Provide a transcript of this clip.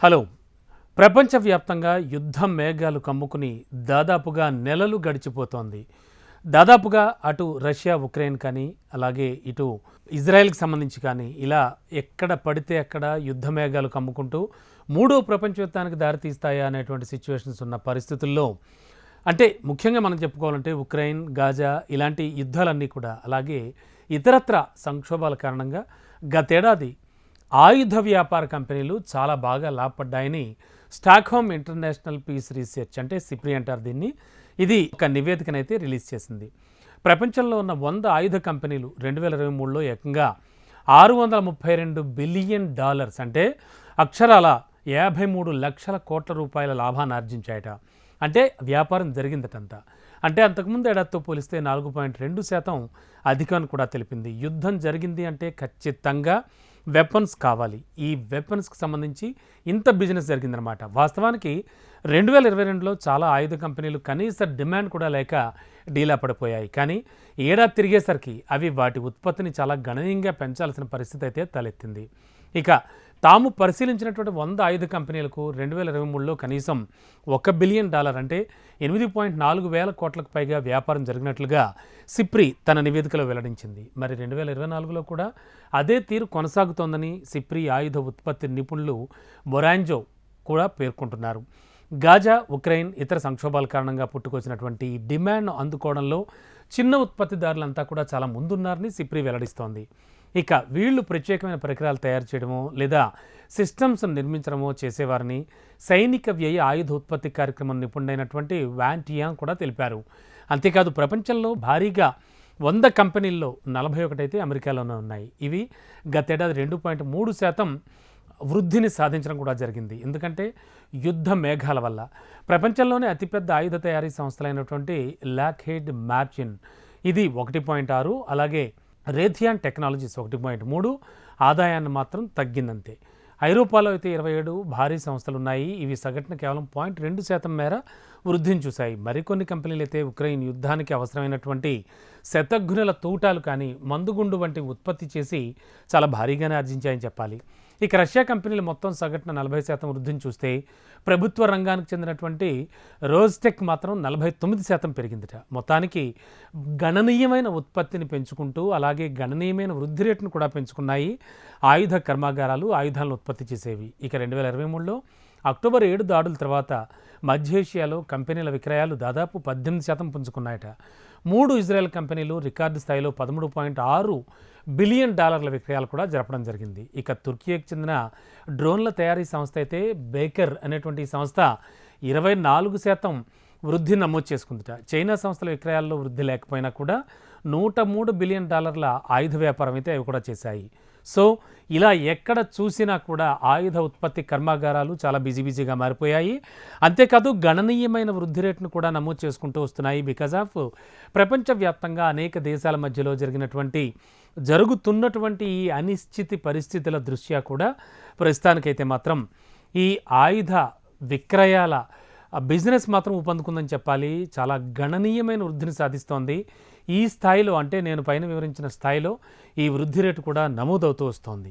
Hello. ప్రపంచవ్యాప్తంగా యుద్ధం మేఘాలు కమ్ముకుని దాదాపుగా నెలలు గడిచిపోతోంది. దాదాపుగా అటు రష్యా ఉక్రెయిన్ కానీ అలాగే ఇటు ఇజ్రాయెల్కి సంబంధించి కానీ ఇలా ఎక్కడ పడితే అక్కడ యుద్ధ మేఘాలు కమ్ముకుంటూ మూడో ప్రపంచ యుద్ధానికి దారితీస్తాయా అనేటువంటి సిచ్యువేషన్స్ ఉన్న పరిస్థితుల్లో అంటే ముఖ్యంగా మనం చెప్పుకోవాలంటే ఉక్రెయిన్, గాజా ఇలాంటి యుద్ధాలన్నీ కూడా అలాగే ఇతరత్ర సంక్షోభాల కారణంగా గతేడాది ఆయుధ వ్యాపార కంపెనీలు చాలా బాగా లాభపడ్డాయని స్టాక్హోమ్ ఇంటర్నేషనల్ పీస్ రీసెర్చ్ అంటే సిప్రి అంటారు దీన్ని. ఇది ఒక నివేదికనైతే రిలీజ్ చేసింది. ప్రపంచంలో ఉన్న 100 ఆయుధ కంపెనీలు 2023లో ఏకంగా $632 బిలియన్ అంటే అక్షరాల 53 లక్షల కోట్ల రూపాయల లాభాన్ని ఆర్జించాయట. అంటే వ్యాపారం జరిగిందటంతా. అంటే అంతకుముందు ఏడాదితో పోలిస్తే 4.2% అధికం కూడా తెలిపింది. యుద్ధం జరిగింది అంటే ఖచ్చితంగా వెపన్స్ కావాలి. ఈ వెపన్స్కి సంబంధించి ఇంత బిజినెస్ జరిగిందనమాట. వాస్తవానికి 2022లో చాలా ఆయుధ కంపెనీలు కనీస డిమాండ్ కూడా లేక డీలా పడిపోయాయి. కానీ ఏడాది తిరిగేసరికి అవి వాటి ఉత్పత్తిని చాలా గణనీయంగా పెంచాల్సిన పరిస్థితి అయితే తలెత్తింది. ఇక తాము పరిశీలించినటువంటి 100 ఆయుధ కంపెనీలకు 2023లో కనీసం $1 బిలియన్ అంటే 8.4 వేల కోట్లకు పైగా వ్యాపారం జరిగినట్లుగా సిప్రి తన నివేదికలో వెల్లడించింది. మరి 2024లో కూడా అదే తీరు కొనసాగుతోందని సిప్రి ఆయుధ ఉత్పత్తి నిపుణులు మొరాంజో కూడా పేర్కొంటున్నారు. గాజా, ఉక్రెయిన్ ఇతర సంక్షోభాల కారణంగా పుట్టుకొచ్చినటువంటి డిమాండ్ను అందుకోవడంలో చిన్న ఉత్పత్తిదారులంతా కూడా చాలా ముందున్నారని సిప్రి వెల్లడిస్తోంది. ఇక వీళ్ళు ప్రత్యేకమైన పరికరాలు తయారు చేయడమో లేదా సిస్టమ్స్ నిర్మించడమో చేసేవారని సైనిక వ్యయ ఆయుధ ఉత్పత్తి కార్యక్రమం నిపుణుడైనటువంటి వాన్ టియాంగ్ కూడా తెలిపారు. అంతేకాదు ప్రపంచంలో భారీగా 100 కంపెనీల్లో 41 అయితే అమెరికాలోనే ఉన్నాయి. ఇవి గతేడాది 2.3% వృద్ధిని సాధించడం కూడా జరిగింది. ఎందుకంటే యుద్ధ మేఘాల వల్ల. ప్రపంచంలోనే అతిపెద్ద ఆయుధ తయారీ సంస్థలైనటువంటి లాక్హీడ్ మార్టిన్ ఇది 1.6, అలాగే రేథియాన్ టెక్నాలజీస్ 1.3 ఆదాయాన్ని మాత్రం తగ్గిందంతే. ఐరోపాలో అయితే 27 భారీ సంస్థలు ఉన్నాయి. ఇవి సగటున కేవలం 0.2% మేర వృద్ధిని చూశాయి. మరికొన్ని కంపెనీలు అయితే ఉక్రెయిన్ యుద్ధానికి అవసరమైనటువంటి శతఘ్నుల తూటాలు కానీ మందుగుండు వంటి ఉత్పత్తి చేసి చాలా భారీగానే ఆర్జించాయని చెప్పాలి. ఇక రష్యా కంపెనీలు మొత్తం సగటున 40% వృద్ధిని చూస్తే ప్రభుత్వ రంగానికి చెందినటువంటి రోజ్టెక్ మాత్రం 49% పెరిగిందిట. మొత్తానికి గణనీయమైన ఉత్పత్తిని పెంచుకుంటూ అలాగే గణనీయమైన వృద్ధి రేటును కూడా పెంచుకున్నాయి ఆయుధ కర్మాగారాలు, ఆయుధాలను ఉత్పత్తి చేసేవి. ఇక 2023లో అక్టోబర్ 7 దాడుల తర్వాత మధ్యేషియాలో కంపెనీల విక్రయాలు దాదాపు 18% పుంజుకున్నాయట. 3 ఇజ్రాయెల్ కంపెనీలు రికార్డు స్థాయిలో $13.6 బిలియన్ విక్రయాలు కూడా జరపడం జరిగింది. ఇక తుర్కీకి చెందిన డ్రోన్ల తయారీ సంస్థ అయితే బేకర్ అనేటువంటి సంస్థ 24% వృద్ధి నమోదు చేసుకుందిట. చైనా సంస్థల విక్రయాల్లో వృద్ధి లేకపోయినా కూడా $103 బిలియన్ ఆయుధ వ్యాపారం అయితే అవి కూడా చేశాయి. సో ఇలా ఎక్కడ చూసినా కూడా ఆయుధ ఉత్పత్తి కర్మాగారాలు చాలా బిజీగా మారిపోయాయి. అంతేకాదు గణనీయమైన వృద్ధి రేటును కూడా నమోదు చేసుకుంటూ వస్తున్నాయి. బికాజ్ ఆఫ్ ప్రపంచవ్యాప్తంగా అనేక దేశాల మధ్యలో జరుగుతున్నటువంటి ఈ అనిశ్చిత పరిస్థితుల దృష్ట్యా కూడా ప్రస్తుతానికైతే మాత్రం ఈ ఆయుధ విక్రయాల బిజినెస్ మాత్రం ఊపందుకుందని చెప్పాలి. చాలా గణనీయమైన వృద్ధిని సాధిస్తోంది. ఈ స్థాయిలో అంటే నేను పైన వివరించిన స్థాయిలో ఈ వృద్ధి రేటు కూడా నమోదవుతూ వస్తోంది.